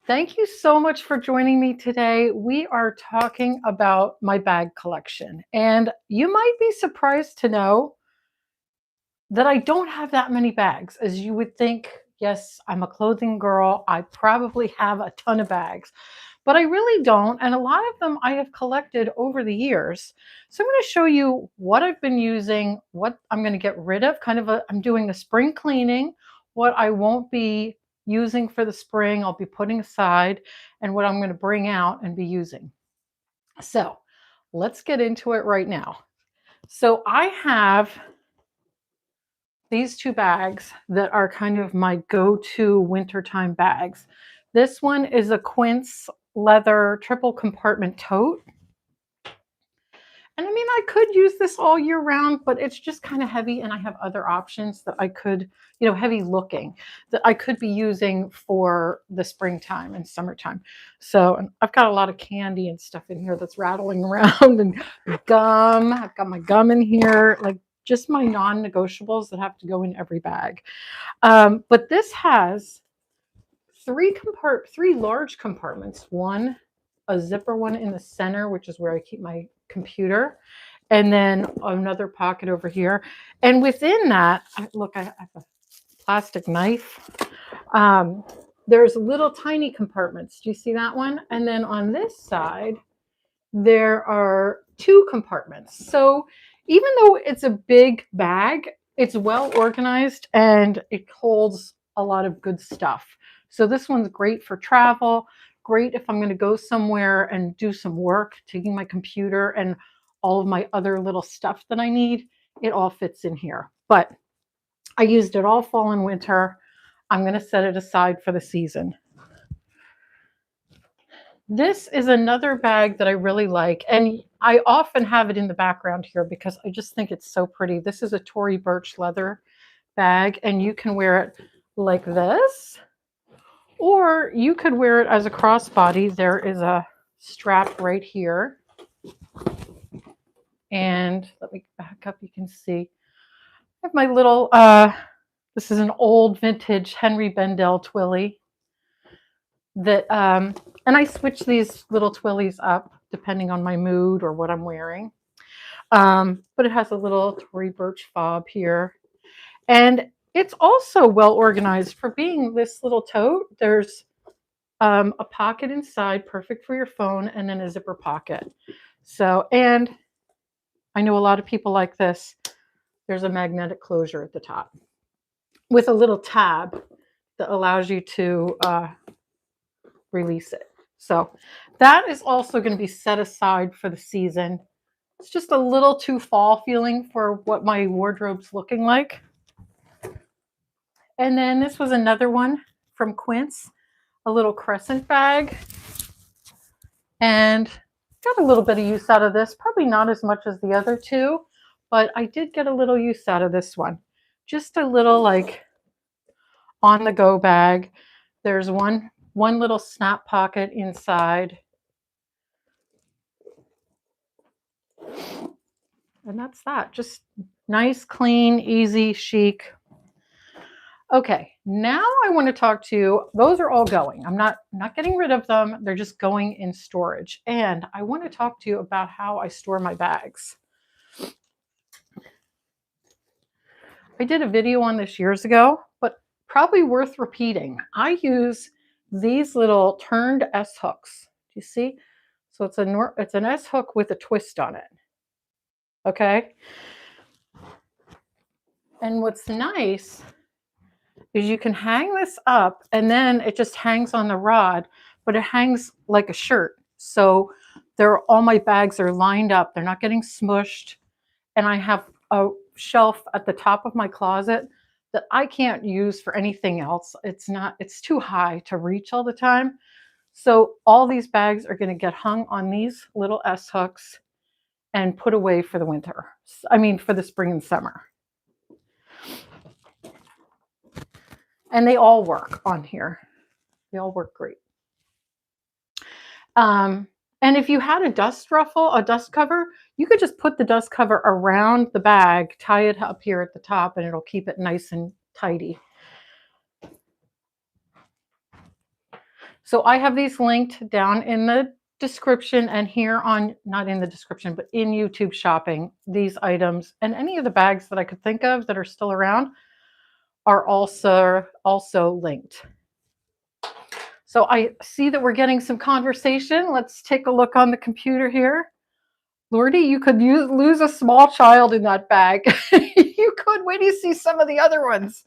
Thank you so much for joining me today. We are talking about my bag collection, and you might be surprised to know that I don't have that many bags as you would think. Yes, I'm a clothing girl. I probably have a ton of bags, but I really don't. And a lot of them I have collected over the years. So I'm going to show you what I've been using, what I'm going to get rid of. I'm doing a spring cleaning, what I won't be using for the spring, I'll be putting aside, and what I'm going to bring out and be using. So let's get into it right now. So I have these two bags that are kind of my go-to wintertime bags. This one is a Quince leather triple compartment tote. And I mean, I could use this all year round, but it's just kind of heavy, and I have other options that I could, heavy looking, that I could be using for the springtime and summertime. So and I've got a lot of candy and stuff in here that's rattling around, and gum. I've got my gum in here, like just my non-negotiables that have to go in every bag. But this has three large compartments. One, a zipper one in the center, which is where I keep my computer, and then another pocket over here. And within that, look, I have a plastic knife. There's little tiny compartments. Do you see that one? And then on this side, there are two compartments. So even though it's a big bag, it's well organized and it holds a lot of good stuff. So this one's great for travel, great if I'm going to go somewhere and do some work, taking my computer and all of my other little stuff that I need. It all fits in here. But I used it all fall and winter. I'm going to set it aside for the season. This is another bag that I really like, and I often have it in the background here because I just think it's so pretty. This is a Tory Burch leather bag, and you can wear it like this, or you could wear it as a crossbody. There is a strap right here, and let me back up. You can see I have my little, this is an old vintage Henry Bendel Twilly that, and I switch these little Twillies up depending on my mood or what I'm wearing. But it has a little Tory Burch fob here. And it's also well organized for being this little tote. There's a pocket inside, perfect for your phone, and then a zipper pocket. So, and I know a lot of people like this. There's a magnetic closure at the top with a little tab that allows you to release it. So that is also going to be set aside for the season. It's just a little too fall feeling for what my wardrobe's looking like. And then this was another one from Quince, a little crescent bag. And got a little bit of use out of this, probably not as much as the other two, but I did get a little use out of this one. Just a little like on the go bag. There's one little snap pocket inside. And that's that. Just nice, clean, easy, chic. Okay, now I want to talk to you. Those are all going. I'm not getting rid of them. They're just going in storage. And I want to talk to you about how I store my bags. I did a video on this years ago, but probably worth repeating. I use these little turned S hooks. Do you see? So it's an S hook with a twist on it. Okay? And what's nice is you can hang this up, and then it just hangs on the rod, but it hangs like a shirt. So all my bags are lined up. They're not getting smushed. And I have a shelf at the top of my closet that I can't use for anything else. It's too high to reach all the time. So all these bags are going to get hung on these little S hooks and put away for the winter. For the spring and summer. And they all work on here. They all work great. And if you had a dust cover, you could just put the dust cover around the bag, tie it up here at the top, and it'll keep it nice and tidy. So I have these linked down in the description and here on, not in the description, but in YouTube Shopping. These items and any of the bags that I could think of that are still around are also linked. So I see that we're getting some conversation. Let's take a look on the computer here. Lordy, you could lose a small child in that bag. You could. Wait till you see some of the other ones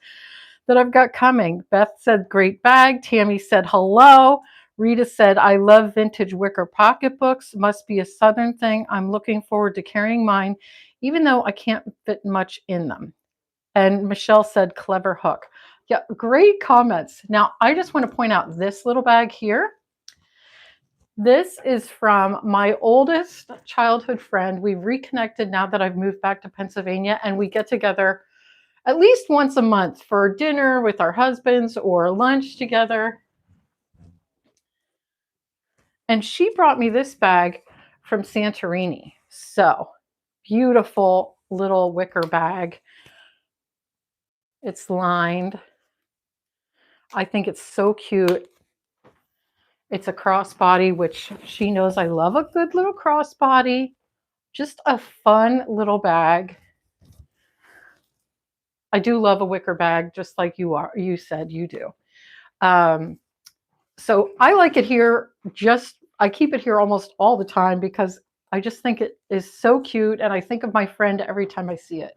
that I've got coming. Beth said, great bag. Tammy said, hello. Rita said, I love vintage wicker pocketbooks. Must be a Southern thing. I'm looking forward to carrying mine, even though I can't fit much in them. And Michelle said, clever hook. Yeah, great comments. Now, I just want to point out this little bag here. This is from my oldest childhood friend. We've reconnected now that I've moved back to Pennsylvania, and we get together at least once a month for dinner with our husbands or lunch together. And she brought me this bag from Santorini. So beautiful little wicker bag. It's lined. I think it's so cute. It's a crossbody, which she knows I love a good little crossbody. Just a fun little bag. I do love a wicker bag, just like you said you do. So I like it here. I keep it here almost all the time because I just think it is so cute, and I think of my friend every time I see it.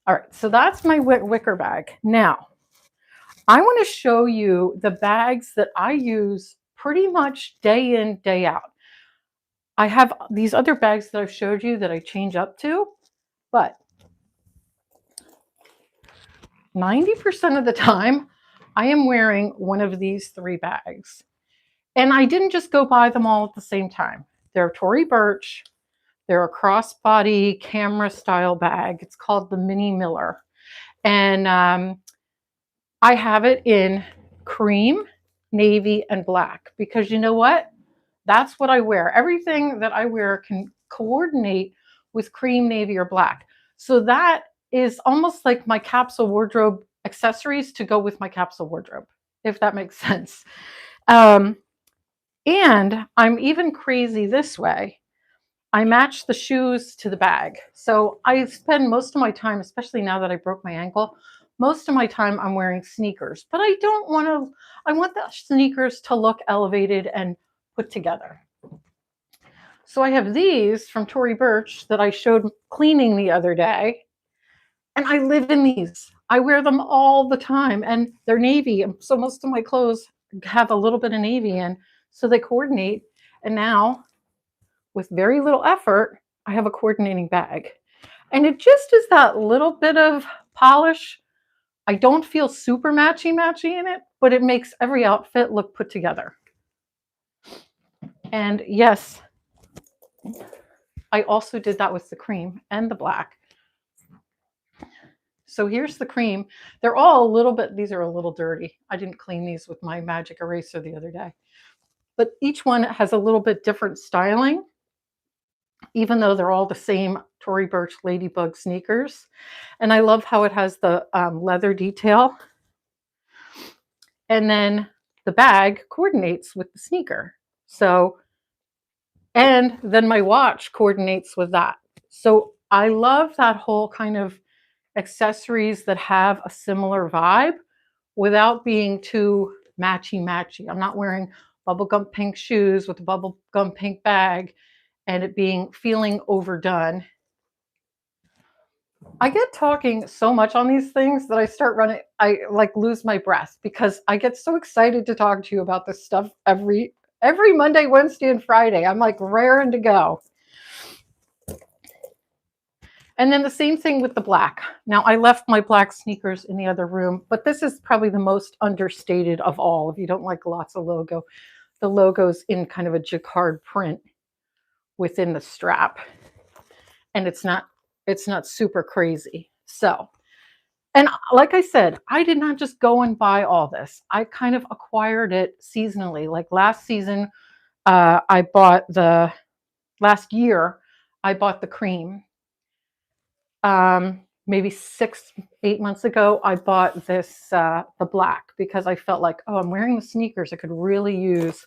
All right, so that's my wicker bag. Now, I want to show you the bags that I use pretty much day in, day out. I have these other bags that I've showed you that I change up to, but 90% of the time, I am wearing one of these 3 bags. And I didn't just go buy them all at the same time. They're Tory Burch. They're a crossbody camera style bag. It's called the Mini Miller. And I have it in cream, navy, and black because you know what? That's what I wear. Everything that I wear can coordinate with cream, navy, or black. So that is almost like my capsule wardrobe accessories to go with my capsule wardrobe, if that makes sense. And I'm even crazy this way. I match the shoes to the bag. So I spend most of my time, especially now that I broke my ankle, most of my time I'm wearing sneakers. But I don't want to, I want the sneakers to look elevated and put together. So I have these from Tory Burch that I showed cleaning the other day. And I live in these. I wear them all the time. And they're navy. So most of my clothes have a little bit of navy in. So they coordinate. And now, with very little effort, I have a coordinating bag. And it just is that little bit of polish. I don't feel super matchy-matchy in it, but it makes every outfit look put together. And yes, I also did that with the cream and the black. So here's the cream. They're all a little bit, these are a little dirty. I didn't clean these with my magic eraser the other day. But each one has a little bit different styling, even though they're all the same Tory Burch Ladybug sneakers. And I love how it has the leather detail. And then the bag coordinates with the sneaker. So, and then my watch coordinates with that. So I love that whole kind of accessories that have a similar vibe without being too matchy-matchy. I'm not wearing bubblegum pink shoes with a bubblegum pink bag and it feeling overdone. I get talking so much on these things that I like lose my breath because I get so excited to talk to you about this stuff every Monday, Wednesday, and Friday. I'm like raring to go. And then the same thing with the black. Now, I left my black sneakers in the other room, but this is probably the most understated of all. If you don't like lots of logo, the logo's in kind of a jacquard print within the strap. And it's not super crazy. So, and like I said, I did not just go and buy all this. I kind of acquired it seasonally. Like last season, last year, I bought the cream. maybe 6, 8 months ago, I bought this, the black, because I felt like, oh, I'm wearing the sneakers. I could really use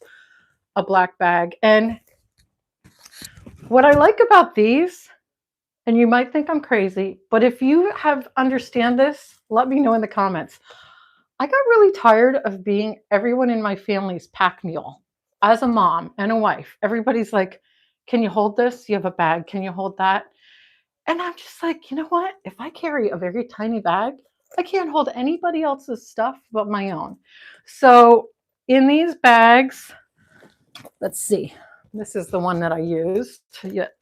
a black bag. And what I like about these, and you might think I'm crazy, but if you have understand this, let me know in the comments. I got really tired of being everyone in my family's pack mule. As a mom and a wife, everybody's like, can you hold this? You have a bag. Can you hold that? And I'm just like, you know what? If I carry a very tiny bag, I can't hold anybody else's stuff but my own. So in these bags, let's see. This is the one that I used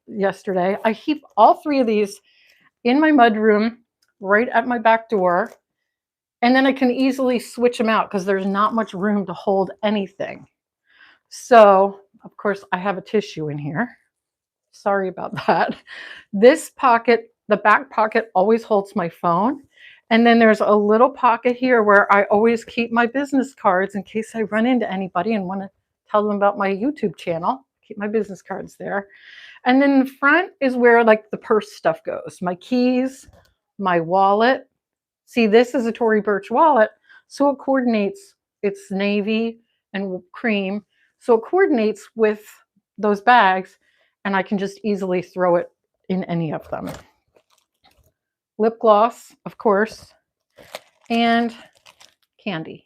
yesterday. I keep all 3 of these in my mudroom right at my back door. And then I can easily switch them out because there's not much room to hold anything. So, of course, I have a tissue in here. Sorry about that. This pocket, the back pocket, always holds my phone. And then there's a little pocket here where I always keep my business cards in case I run into anybody and want to tell them about my YouTube channel. Keep my business cards there. And then the front is where like the purse stuff goes. My keys, my wallet. See, this is a Tory Burch wallet, so it coordinates. It's navy and cream, so it coordinates with those bags, and I can just easily throw it in any of them. Lip gloss, of course, and candy.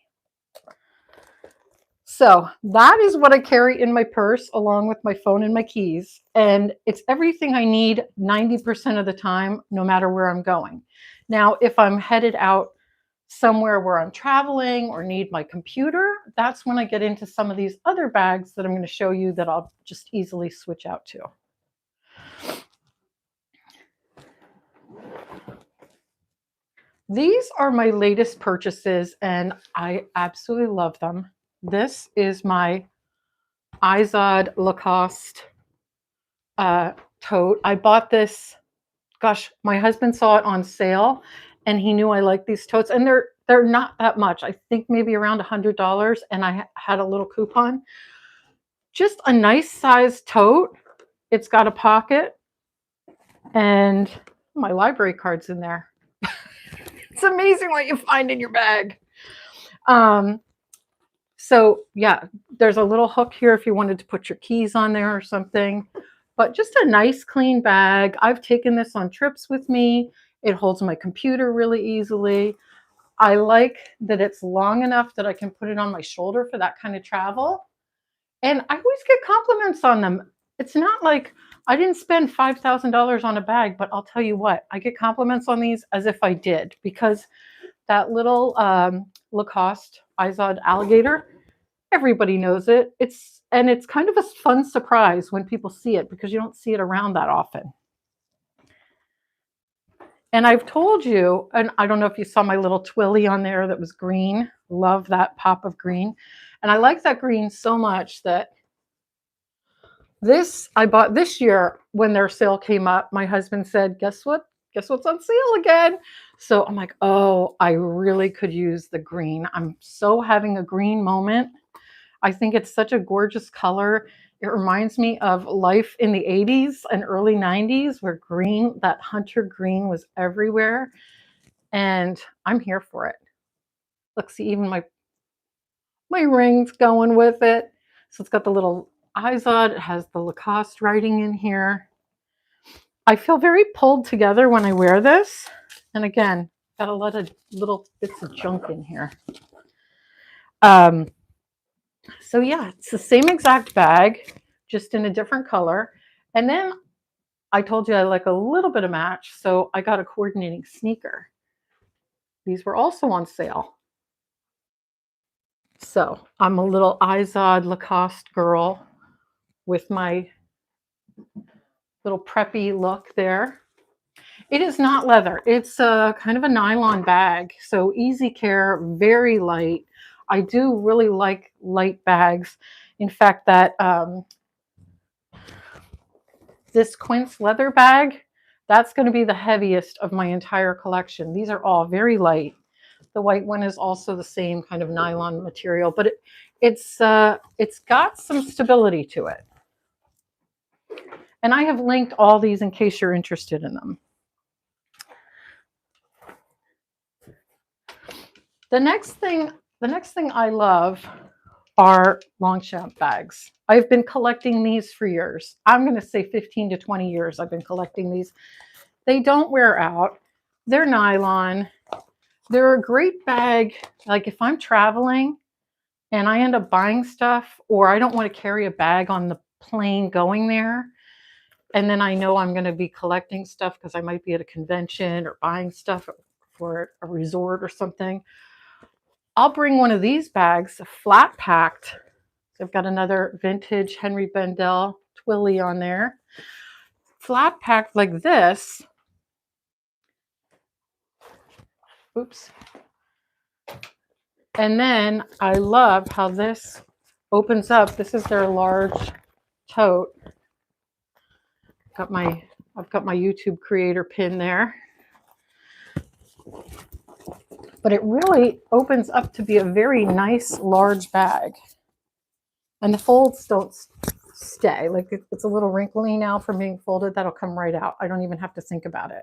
So that is what I carry in my purse along with my phone and my keys, and it's everything I need 90% of the time, no matter where I'm going. Now, if I'm headed out somewhere where I'm traveling or need my computer, that's when I get into some of these other bags that I'm going to show you that I'll just easily switch out to. These are my latest purchases and I absolutely love them. This is my Izod Lacoste tote. I bought this, gosh, my husband saw it on sale and he knew I liked these totes, and they're not that much. I think maybe around $100, and I had a little coupon. Just a nice size tote. It's got a pocket and my library card's in there. It's amazing what you find in your bag. So yeah, there's a little hook here if you wanted to put your keys on there or something, but just a nice clean bag. I've taken this on trips with me. It holds my computer really easily. I like that it's long enough that I can put it on my shoulder for that kind of travel. And I always get compliments on them. It's not like I didn't spend $5,000 on a bag, but I'll tell you what, I get compliments on these as if I did, because that little Lacoste Izod alligator, everybody knows it. It's kind of a fun surprise when people see it because you don't see it around that often. And I've told you, and I don't know if you saw my little Twilly on there that was green. Love that pop of green. And I like that green so much that this I bought this year when their sale came up. My husband said, guess what? Guess what's on sale again? So I'm like, oh, I really could use the green. I'm so having a green moment. I think it's such a gorgeous color. It reminds me of life in the 80s and early 90s where green, that hunter green, was everywhere. And I'm here for it. Look, see, even my ring's going with it. So it's got the little Izod. It has the Lacoste writing in here. I feel very pulled together when I wear this. And again, got a lot of little bits of junk in here. So yeah, it's the same exact bag, just in a different color. And then I told you I like a little bit of match, so I got a coordinating sneaker. These were also on sale. So I'm a little Izod Lacoste girl with my little preppy look there. It is not leather. It's a kind of a nylon bag, so easy care, very light. I do really like light bags. In fact, that this Quince leather bag, that's going to be the heaviest of my entire collection. These are all very light. The white one is also the same kind of nylon material, but it's got some stability to it. And I have linked all these in case you're interested in them. The next thing I love are Longchamp bags. I've been collecting these for years. I'm going to say 15 to 20 years I've been collecting these. They don't wear out. They're nylon. They're a great bag. Like if I'm traveling and I end up buying stuff, or I don't want to carry a bag on the plane going there, and then I know I'm going to be collecting stuff because I might be at a convention or buying stuff for a resort or something, I'll bring one of these bags, flat packed. I've got another vintage Henry Bendel Twilly on there. Flat packed like this. Oops. And then I love how this opens up. This is their large tote. I've got my YouTube creator pin there. But it really opens up to be a very nice large bag. And the folds don't stay. Like it's a little wrinkly now from being folded. That'll come right out. I don't even have to think about it.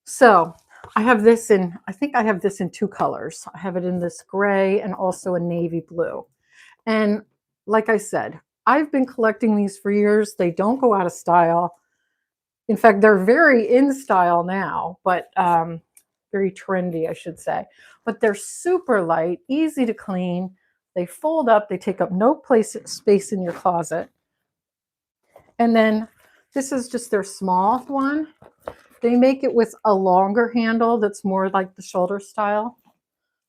So I think I have this in two colors. I have it in this gray and also a navy blue. And like I said, I've been collecting these for years. They don't go out of style. In fact, they're very in style now, but very trendy, I should say. But they're super light, easy to clean. They fold up. They take up no space in your closet. And then this is just their small one. They make it with a longer handle that's more like the shoulder style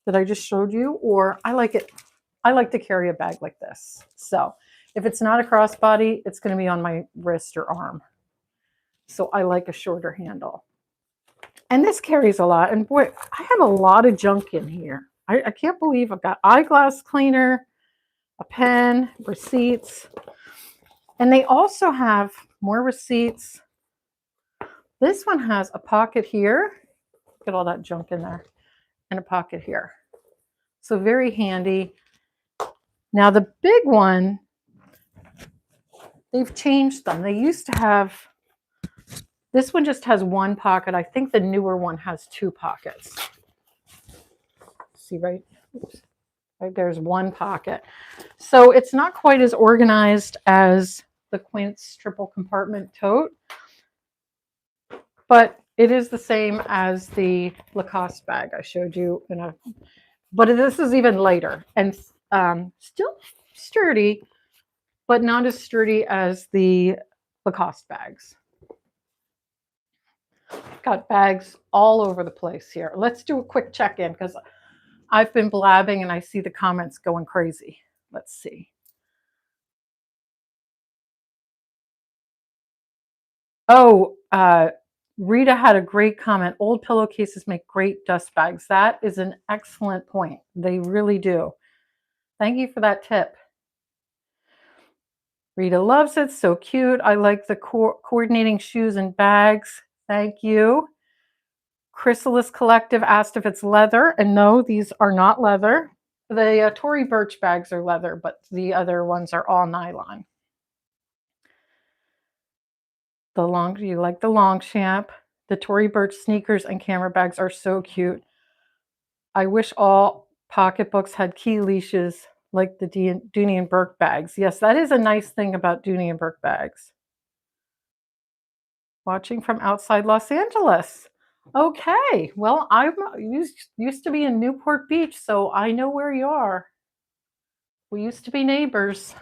that I just showed you. Or I like to carry a bag like this. So if it's not a crossbody, it's going to be on my wrist or arm. So I like a shorter handle. And this carries a lot. And boy, I have a lot of junk in here. I can't believe I've got eyeglass cleaner, a pen, receipts. And they also have more receipts. This one has a pocket here. Look at all that junk in there. And a pocket here. So very handy. Now the big one, they've changed them. They used to have, this one just has one pocket. I think the newer one has two pockets. See right? Oops. Right there's one pocket. So it's not quite as organized as the Quince triple compartment tote, but it is the same as the Lacoste bag I showed you but this is even lighter and still sturdy, but not as sturdy as the Lacoste bags. Got bags all over the place here. Let's do a quick check-in because I've been blabbing and I see the comments going crazy. Let's see. Oh, Rita had a great comment. Old pillowcases make great dust bags. That is an excellent point. They really do. Thank you for that tip. Rita loves it. So cute. I like the coordinating shoes and bags. Thank you. Chrysalis Collective asked if it's leather. And no, these are not leather. The Tory Burch bags are leather, but the other ones are all nylon. You like the Longchamp. The Tory Burch sneakers and camera bags are so cute. I wish all pocketbooks had key leashes like the Dooney and Burke bags. Yes, that is a nice thing about Dooney and Burke bags. Watching from outside Los Angeles. Okay, well, I used to be in Newport Beach, so I know where you are. We used to be neighbors.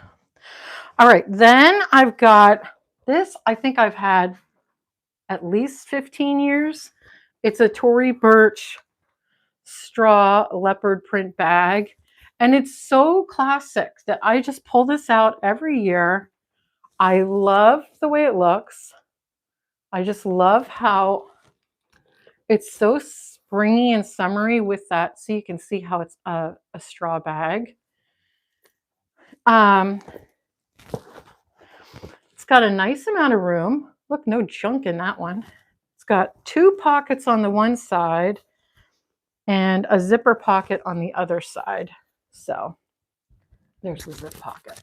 All right, then I've got this. I think I've had at least 15 years. It's a Tory Burch straw leopard print bag. And it's so classic that I just pull this out every year. I love the way it looks. I just love how it's so springy and summery with that. So you can see how it's a straw bag. It's got a nice amount of room. Look, no junk in that one. It's got two pockets on the one side and a zipper pocket on the other side. So there's the zip pocket.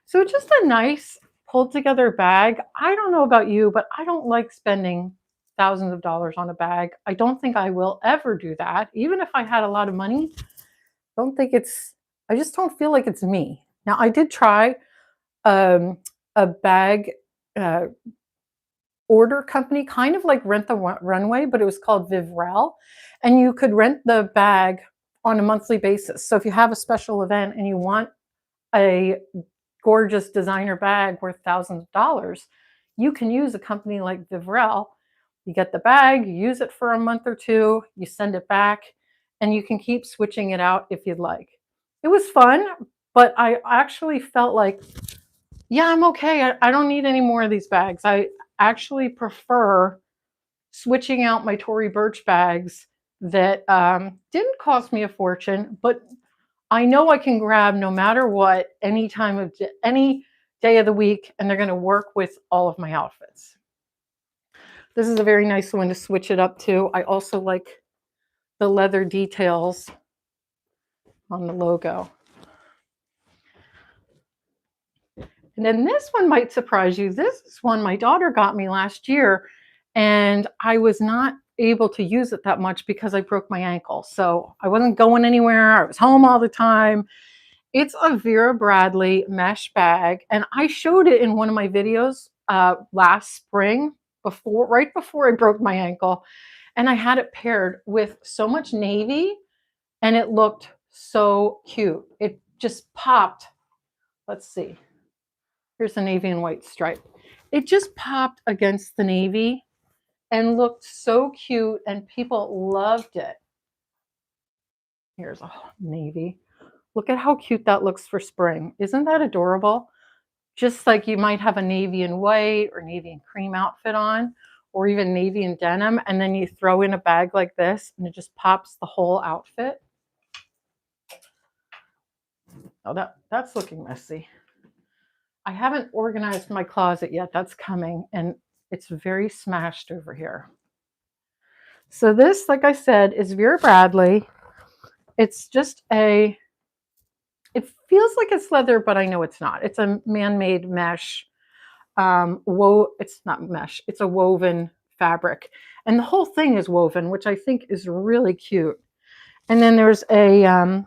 So just a nice pulled together bag. I don't know about you, but I don't like spending thousands of dollars on a bag. I don't think I will ever do that. Even if I had a lot of money, I just don't feel like it's me. Now, I did try a bag uh, order company, kind of like Rent the Runway, but it was called Vivrel. And you could rent the bag on a monthly basis. So if you have a special event and you want a gorgeous designer bag worth thousands of dollars, you can use a company like Vivrel. You get the bag, you use it for a month or two, you send it back, and you can keep switching it out if you'd like. It was fun, but I actually felt like, yeah, I'm okay. I don't need any more of these bags. I actually prefer switching out my Tory Burch bags that didn't cost me a fortune, but I know I can grab no matter what, any time of any day of the week, and they're going to work with all of my outfits. This is a very nice one to switch it up to. I also like the leather details on the logo. And then this one might surprise you. This is one my daughter got me last year, and I was not able to use it that much because I broke my ankle. So I wasn't going anywhere. I was home all the time. It's a Vera Bradley mesh bag, and I showed it in one of my videos last spring, right before I broke my ankle, and I had it paired with so much navy, and it looked so cute. It just popped. Let's see. Here's the navy and white stripe. It just popped against the navy and looked so cute, and people loved it. Here's a navy. Look at how cute that looks for spring. Isn't that adorable? Just like you might have a navy and white or navy and cream outfit on, or even navy and denim, and then you throw in a bag like this and it just pops the whole outfit. Oh, that's looking messy. I haven't organized my closet yet. That's coming, and it's very smashed over here. So this, like I said, is Vera Bradley. It's just it feels like it's leather, but I know it's not. It's a man-made mesh. It's not mesh. It's a woven fabric, and the whole thing is woven, which I think is really cute. And then there's a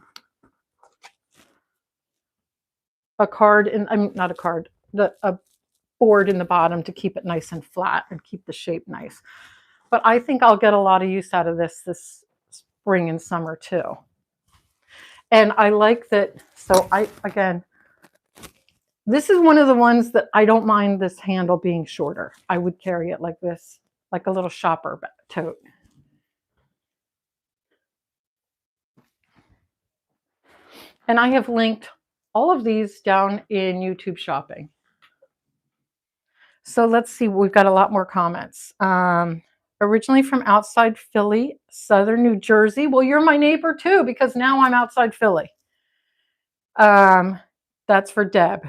card, and I'm not a card, a board in the bottom to keep it nice and flat and keep the shape nice. But I think I'll get a lot of use out of this spring and summer too. And I like that. So this is one of the ones that I don't mind this handle being shorter. I would carry it like this, like a little shopper tote. And I have linked all of these down in YouTube shopping. So let's see, we've got a lot more comments. Originally from outside Philly, Southern New Jersey. Well, you're my neighbor too, because now I'm outside Philly. That's for Deb.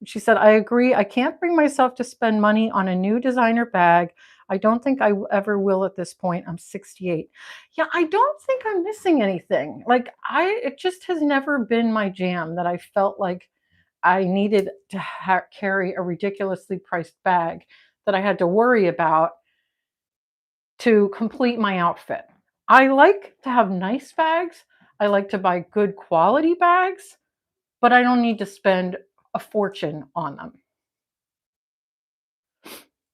She said, I agree. I can't bring myself to spend money on a new designer bag. I don't think I ever will at this point. I'm 68. Yeah, I don't think I'm missing anything. Like it just has never been my jam that I felt like I needed to carry a ridiculously priced bag that I had to worry about to complete my outfit. I like to have nice bags. I like to buy good quality bags, but I don't need to spend a fortune on them.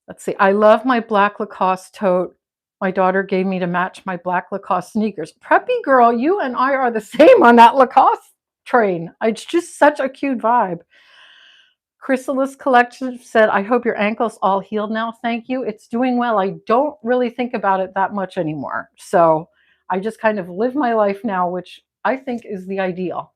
Let's see. I love my black Lacoste tote my daughter gave me to match my black Lacoste sneakers. Preppy girl, you and I are the same on that Lacoste train. It's just such a cute vibe. Chrysalis Collection said, I hope your ankle's all healed now. Thank you. It's doing well. I don't really think about it that much anymore. So I just kind of live my life now, which I think is the ideal.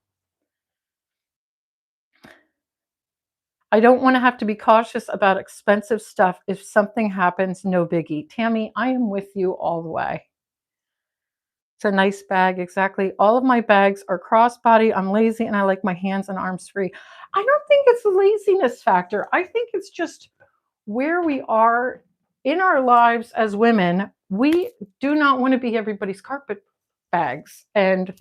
I don't want to have to be cautious about expensive stuff. If something happens, no biggie. Tammy, I am with you all the way. It's a nice bag, exactly. All of my bags are crossbody. I'm lazy and I like my hands and arms free. I don't think it's a laziness factor. I think it's just where we are in our lives as women. We do not want to be everybody's carpet bags and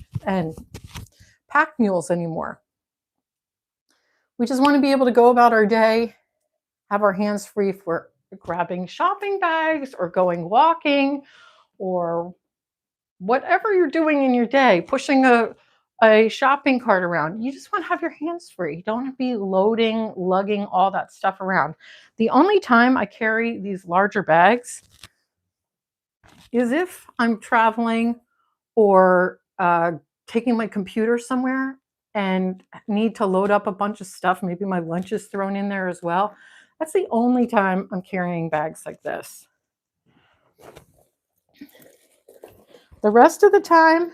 pack mules anymore. We just want to be able to go about our day, have our hands free for grabbing shopping bags or going walking or whatever you're doing in your day, pushing a shopping cart around. You just want to have your hands free. You don't want to be loading, lugging all that stuff around. The only time I carry these larger bags is if I'm traveling or taking my computer somewhere and need to load up a bunch of stuff. Maybe my lunch is thrown in there as well. That's the only time I'm carrying bags like this. The rest of the time,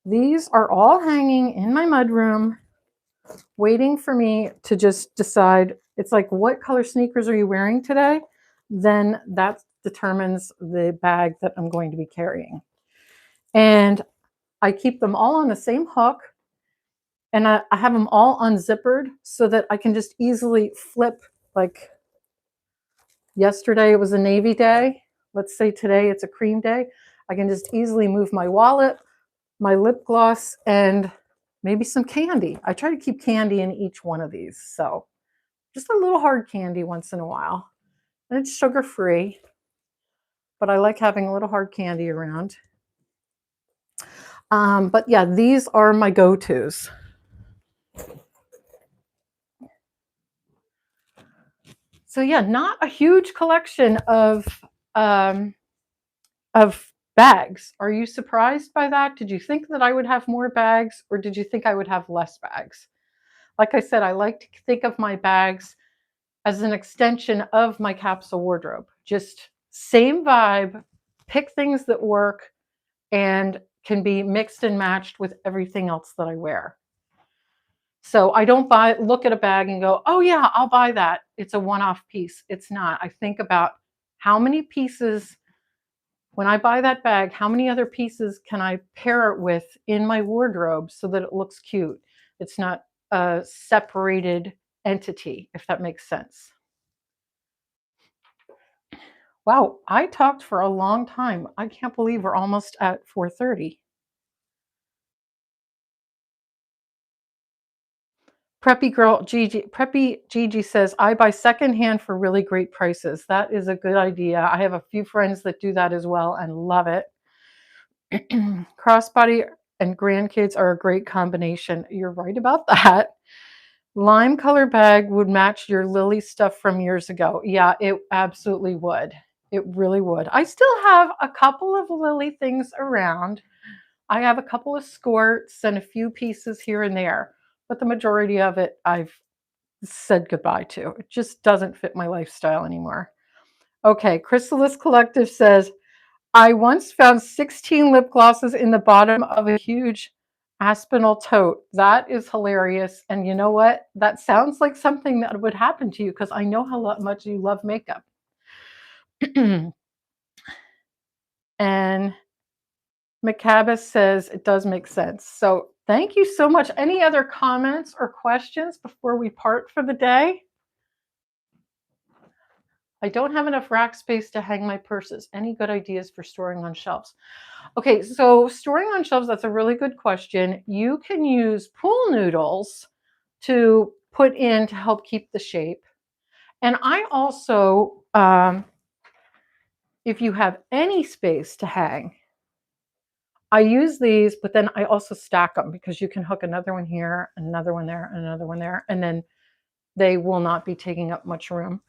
these are all hanging in my mudroom, waiting for me to just decide. It's like, what color sneakers are you wearing today? Then that determines the bag that I'm going to be carrying. And I keep them all on the same hook, and I have them all unzippered so that I can just easily flip. Like yesterday, it was a navy day. Let's say today it's a cream day. I can just easily move my wallet, my lip gloss, and maybe some candy. I try to keep candy in each one of these. So just a little hard candy once in a while. And it's sugar-free, but I like having a little hard candy around. But yeah, these are my go-tos. So yeah, not a huge collection of bags. Are you surprised by that? Did you think that I would have more bags, or did you think I would have less bags? Like I said, I like to think of my bags as an extension of my capsule wardrobe. Just same vibe, pick things that work and can be mixed and matched with everything else that I wear. So I don't look at a bag and go, oh yeah, I'll buy that. It's a one-off piece. It's not. I think about how many pieces, when I buy that bag, how many other pieces can I pair it with in my wardrobe so that it looks cute? It's not a separated entity, if that makes sense. Wow, I talked for a long time. I can't believe we're almost at 4:30. Preppy Gigi says, I buy secondhand for really great prices. That is a good idea. I have a few friends that do that as well and love it. Crossbody and grandkids are a great combination. You're right about that. Lime color bag would match your Lily stuff from years ago. Yeah, it absolutely would. It really would. I still have a couple of Lily things around. I have a couple of skirts and a few pieces here and there, but the majority of it I've said goodbye to. It just doesn't fit my lifestyle anymore. Okay, Chrysalis Collective says, I once found 16 lip glosses in the bottom of a huge Aspinall tote. That is hilarious. And you know what? That sounds like something that would happen to you because I know how much you love makeup. And McCabas says it does make sense. So thank you so much. Any other comments or questions before we part for the day? I don't have enough rack space to hang my purses. Any good ideas for storing on shelves? Okay, so storing on shelves, that's a really good question. You can use pool noodles to put in to help keep the shape. And I also, if you have any space to hang, I use these, but then I also stack them because you can hook another one here, another one there, and another one there, and then they will not be taking up much room.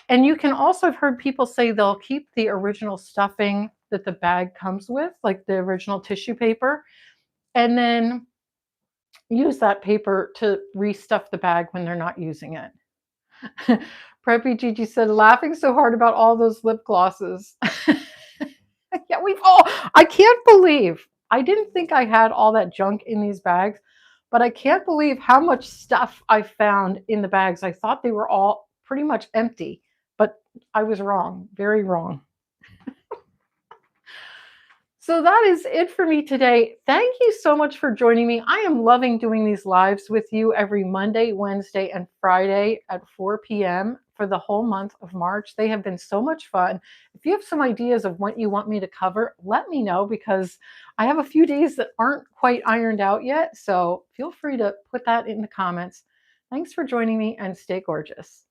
And you can also, I've heard people say they'll keep the original stuffing that the bag comes with, like the original tissue paper, and then use that paper to restuff the bag when they're not using it. Preppy Gigi said, laughing so hard about all those lip glosses. Yeah, I can't believe, I didn't think I had all that junk in these bags, but I can't believe how much stuff I found in the bags. I thought they were all pretty much empty, but I was wrong, very wrong. So that is it for me today. Thank you so much for joining me. I am loving doing these lives with you every Monday, Wednesday, and Friday at 4 p.m. for the whole month of March. They have been so much fun. If you have some ideas of what you want me to cover, let me know because I have a few days that aren't quite ironed out yet. So feel free to put that in the comments. Thanks for joining me and stay gorgeous.